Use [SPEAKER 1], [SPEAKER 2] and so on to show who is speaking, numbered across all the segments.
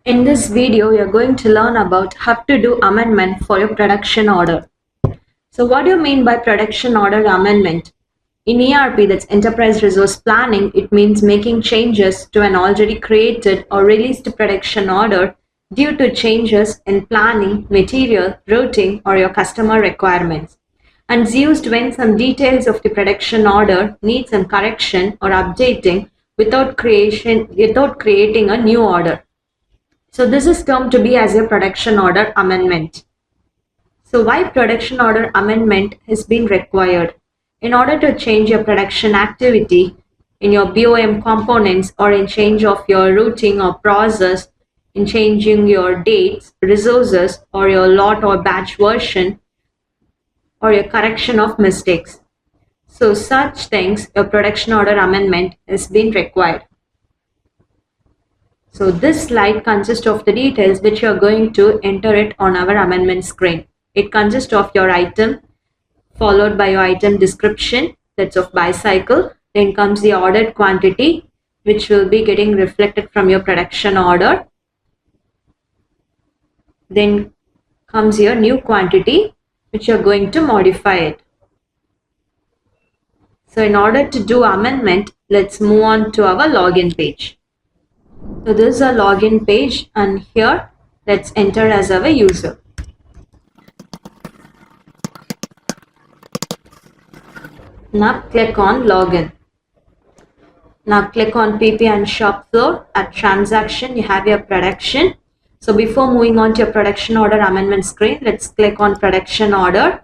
[SPEAKER 1] In this video, you're going to learn about how to do amendment for your production order. So what do you mean by production order amendment? In ERP, that's Enterprise Resource Planning, it means making changes to an already created or released production order due to changes in planning, material, routing, or your customer requirements. And it's used when some details of the production order need some correction or updating without creating a new order. So this is termed to be as a production order amendment. So why production order amendment has been required? In order to change your production activity in your BOM components, or in change of your routing or process, in changing your dates, resources, or your lot or batch version, or your correction of mistakes. So such things, a production order amendment has been required. So this slide consists of the details which you are going to enter it on our amendment screen. It consists of your item followed by your item description, that's of bicycle. Then comes the ordered quantity which will be getting reflected from your production order. Then comes your new quantity which you are going to modify it. So in order to do amendment, let's move on to our login page. So this is a login page, and here let's enter as our user. Now click on login. Now click on PP and shop floor. At transaction, you have your production. So before moving on to your production order amendment screen, let's click on production order.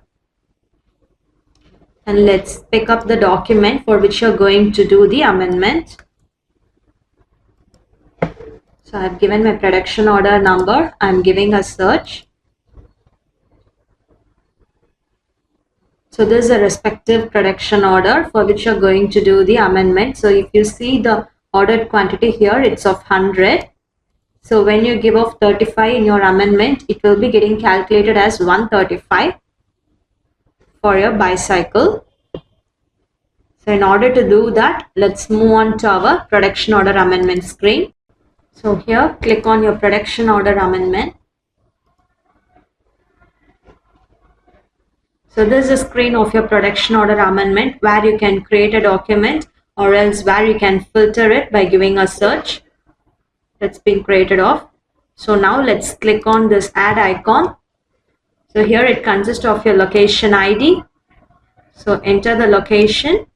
[SPEAKER 1] And let's pick up the document for which you're going to do the amendment. So I've given my production order number. I'm giving a search. So this is a respective production order for which you're going to do the amendment. So if you see the ordered quantity here, it's of 100. So when you give off 35 in your amendment, it will be getting calculated as 135 for your bicycle. So in order to do that, let's move on to our production order amendment screen. So here, click on your production order amendment. So this is a screen of your production order amendment where you can create a document, or else where you can filter it by giving a search that's been created off. So now let's click on this add icon. So here it consists of your location ID. So enter the location.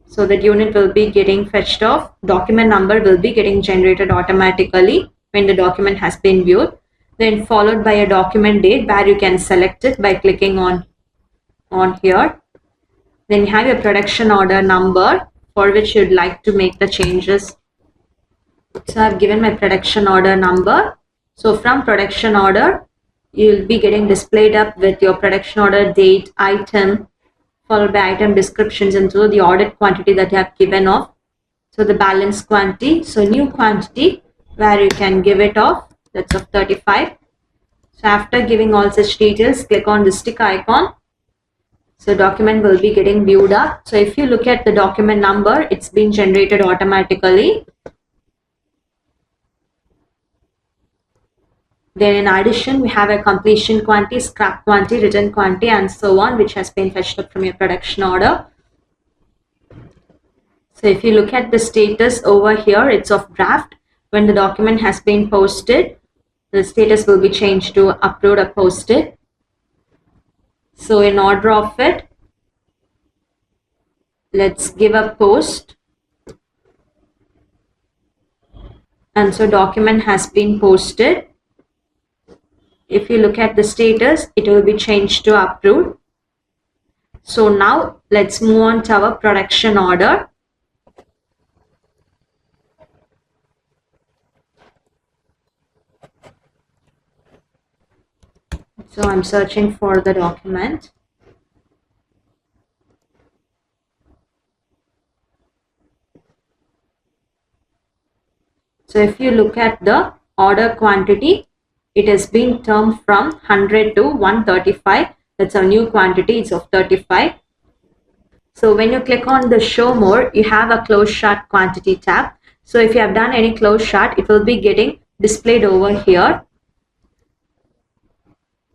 [SPEAKER 1] So that unit will be getting fetched off. Document number will be getting generated automatically when the document has been viewed. Then followed by a document date where you can select it by clicking on here. Then you have your production order number for which you'd like to make the changes. So I've given my production order number. So from production order, you'll be getting displayed up with your production order date, item, followed by item descriptions, and so the ordered quantity that you have given off. So the balance quantity, so new quantity where you can give it off, that's of 35. So after giving all such details, click on the stick icon. So document will be getting viewed up. So if you look at the document number, it's been generated automatically. Then in addition, we have a completion quantity, scrap quantity, return quantity, and so on, which has been fetched up from your production order. So if you look at the status over here, it's of draft. When the document has been posted, the status will be changed to upload or posted. So in order of it, let's give a post. And so document has been posted. If you look at the status, it will be changed to approved. So now let's move on to our production order. So I'm searching for the document. So if you look at the order quantity, it has been turned from 100 to 135. That's a new quantity, it's of 35. So when you click on the show more, you have a close chart quantity tab. So if you have done any close chart, it will be getting displayed over here.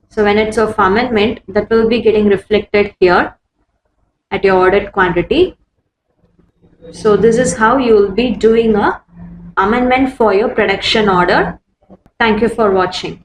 [SPEAKER 1] So when it's of amendment, that will be getting reflected here at your ordered quantity. So this is how you will be doing a amendment for your production order. Thank you for watching.